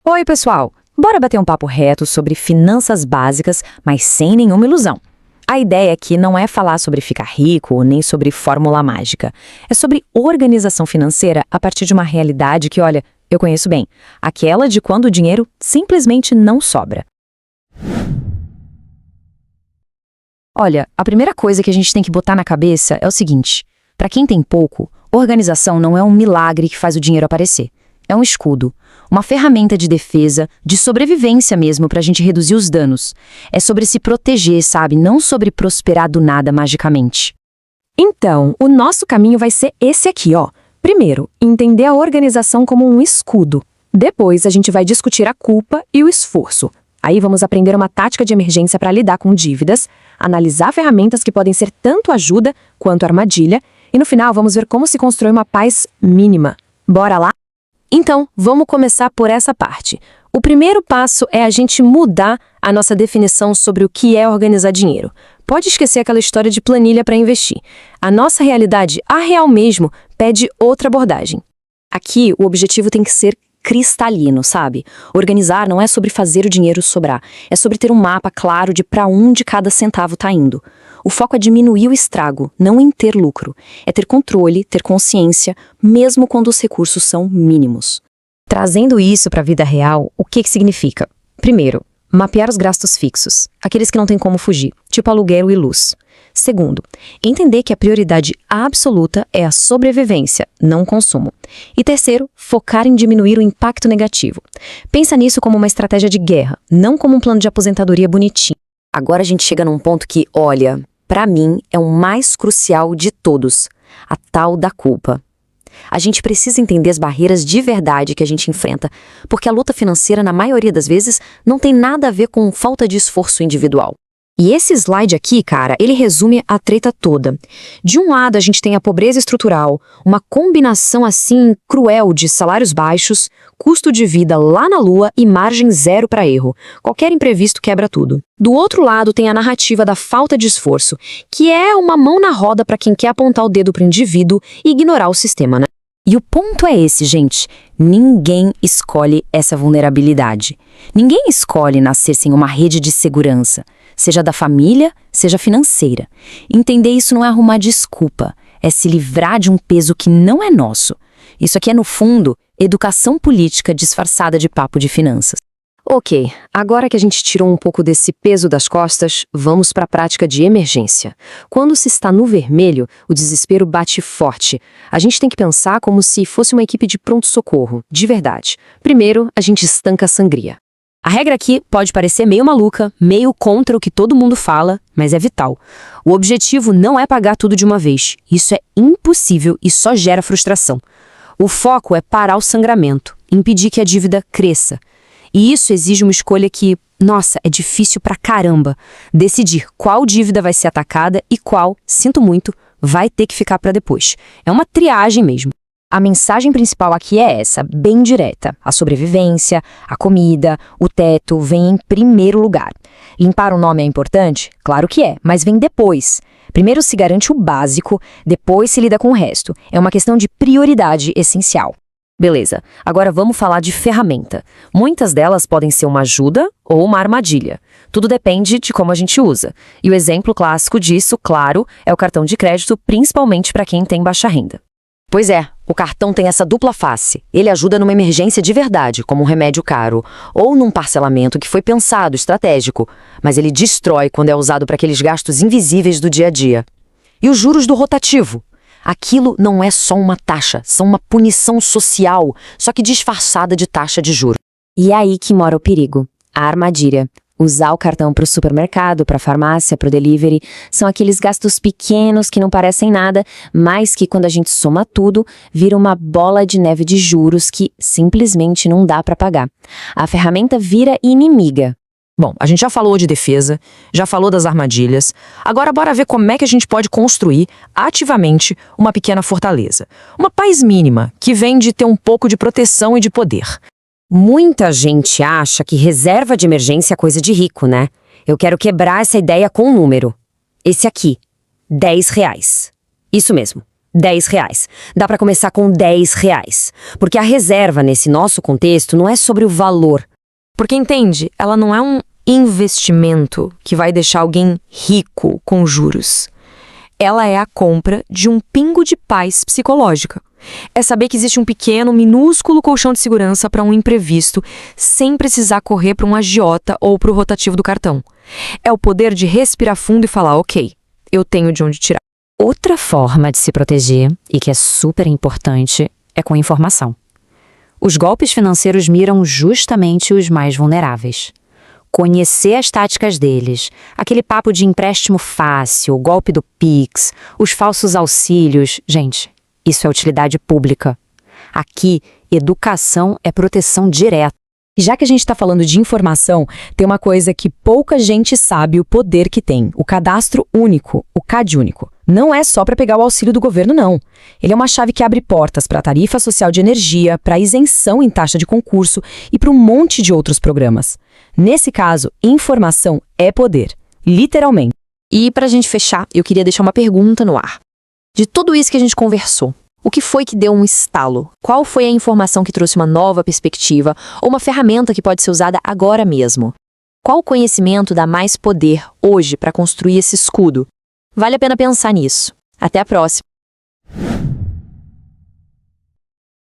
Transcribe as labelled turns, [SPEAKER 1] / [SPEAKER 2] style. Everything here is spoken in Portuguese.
[SPEAKER 1] Oi, pessoal! Bora bater um papo reto sobre finanças básicas, mas sem nenhuma ilusão. A ideia aqui não é falar sobre ficar rico, nem sobre fórmula mágica. É sobre organização financeira a partir de uma realidade que, olha, eu conheço bem. Aquela de quando o dinheiro simplesmente não sobra. Olha, a primeira coisa que a gente tem que botar na cabeça é o seguinte: para quem tem pouco, organização não é um milagre que faz o dinheiro aparecer. É um escudo, uma ferramenta de defesa, de sobrevivência mesmo para a gente reduzir os danos. É sobre se proteger, sabe? Não sobre prosperar do nada magicamente. Então, o nosso caminho vai ser esse aqui, ó. Primeiro, entender a organização como um escudo. Depois, a gente vai discutir a culpa e o esforço. Aí vamos aprender uma tática de emergência para lidar com dívidas, analisar ferramentas que podem ser tanto ajuda quanto armadilha, e no final vamos ver como se constrói uma paz mínima. Bora lá? Então, vamos começar por essa parte. O primeiro passo é a gente mudar a nossa definição sobre o que é organizar dinheiro. Pode esquecer aquela história de planilha para investir. A nossa realidade, a real mesmo, pede outra abordagem. Aqui, o objetivo tem que ser cristalino, sabe? Organizar não é sobre fazer o dinheiro sobrar, é sobre ter um mapa claro de para onde cada centavo está indo. O foco é diminuir o estrago, não em ter lucro. É ter controle, ter consciência, mesmo quando os recursos são mínimos. Trazendo isso para a vida real, o que significa? Primeiro, mapear os gastos fixos, aqueles que não tem como fugir, tipo aluguel e luz. Segundo, entender que a prioridade absoluta é a sobrevivência, não o consumo. E terceiro, focar em diminuir o impacto negativo. Pensa nisso como uma estratégia de guerra, não como um plano de aposentadoria bonitinho. Agora a gente chega num ponto que, olha, para mim é o mais crucial de todos, a tal da culpa. A gente precisa entender as barreiras de verdade que a gente enfrenta, porque a luta financeira, na maioria das vezes, não tem nada a ver com falta de esforço individual. E esse slide aqui, cara, ele resume a treta toda. De um lado, a gente tem a pobreza estrutural, uma combinação assim cruel de salários baixos, custo de vida lá na lua e margem zero para erro. Qualquer imprevisto quebra tudo. Do outro lado, tem a narrativa da falta de esforço, que é uma mão na roda para quem quer apontar o dedo para o indivíduo e ignorar o sistema, né? E o ponto é esse, gente. Ninguém escolhe essa vulnerabilidade. Ninguém escolhe nascer sem uma rede de segurança, seja da família, seja financeira. Entender isso não é arrumar desculpa, é se livrar de um peso que não é nosso. Isso aqui é, no fundo, educação política disfarçada de papo de finanças. Ok, agora que a gente tirou um pouco desse peso das costas, vamos para a prática de emergência. Quando se está no vermelho, o desespero bate forte. A gente tem que pensar como se fosse uma equipe de pronto-socorro, de verdade. Primeiro, a gente estanca a sangria. A regra aqui pode parecer meio maluca, meio contra o que todo mundo fala, mas é vital. O objetivo não é pagar tudo de uma vez. Isso é impossível e só gera frustração. O foco é parar o sangramento, impedir que a dívida cresça. E isso exige uma escolha que, nossa, é difícil pra caramba. Decidir qual dívida vai ser atacada e qual, sinto muito, vai ter que ficar pra depois. É uma triagem mesmo. A mensagem principal aqui é essa, bem direta. A sobrevivência, a comida, o teto vem em primeiro lugar. Limpar o nome é importante? Claro que é, mas vem depois. Primeiro se garante o básico, depois se lida com o resto. É uma questão de prioridade essencial. Beleza, agora vamos falar de ferramenta. Muitas delas podem ser uma ajuda ou uma armadilha. Tudo depende de como a gente usa. E o exemplo clássico disso, claro, é o cartão de crédito, principalmente para quem tem baixa renda. Pois é, o cartão tem essa dupla face. Ele ajuda numa emergência de verdade, como um remédio caro, ou num parcelamento que foi pensado, estratégico, mas ele destrói quando é usado para aqueles gastos invisíveis do dia a dia. E os juros do rotativo? Aquilo não é só uma taxa, são uma punição social, só que disfarçada de taxa de juros. E é aí que mora o perigo, a armadilha. Usar o cartão para o supermercado, para a farmácia, para o delivery, são aqueles gastos pequenos que não parecem nada, mas que quando a gente soma tudo, vira uma bola de neve de juros que simplesmente não dá para pagar. A ferramenta vira inimiga.
[SPEAKER 2] Bom, a gente já falou de defesa, já falou das armadilhas, agora bora ver como é que a gente pode construir ativamente uma pequena fortaleza. Uma paz mínima, que vem de ter um pouco de proteção e de poder.
[SPEAKER 1] Muita gente acha que reserva de emergência é coisa de rico, né? Eu quero quebrar essa ideia com um número. Esse aqui, R$10. Isso mesmo, R$ 10. Dá para começar com R$ 10. Porque a reserva, nesse nosso contexto, não é sobre o valor.
[SPEAKER 2] Porque entende, ela não é um investimento que vai deixar alguém rico com juros. Ela é a compra de um pingo de paz psicológica. É saber que existe um pequeno, minúsculo colchão de segurança para um imprevisto, sem precisar correr para um agiota ou para o rotativo do cartão. É o poder de respirar fundo e falar, ok, eu tenho de onde tirar.
[SPEAKER 1] Outra forma de se proteger, e que é super importante, é com informação. Os golpes financeiros miram justamente os mais vulneráveis. Conhecer as táticas deles, aquele papo de empréstimo fácil, o golpe do Pix, os falsos auxílios, gente, isso é utilidade pública. Aqui, educação é proteção direta. E já que a gente está falando de informação, tem uma coisa que pouca gente sabe o poder que tem, o cadastro único, o CAD único. Não é só para pegar o auxílio do governo, não. Ele é uma chave que abre portas para a tarifa social de energia, para isenção em taxa de concurso e para um monte de outros programas. Nesse caso, informação é poder, literalmente.
[SPEAKER 2] E para a gente fechar, eu queria deixar uma pergunta no ar. De tudo isso que a gente conversou, o que foi que deu um estalo? Qual foi a informação que trouxe uma nova perspectiva ou uma ferramenta que pode ser usada agora mesmo? Qual conhecimento dá mais poder hoje para construir esse escudo? Vale a pena pensar nisso. Até a próxima!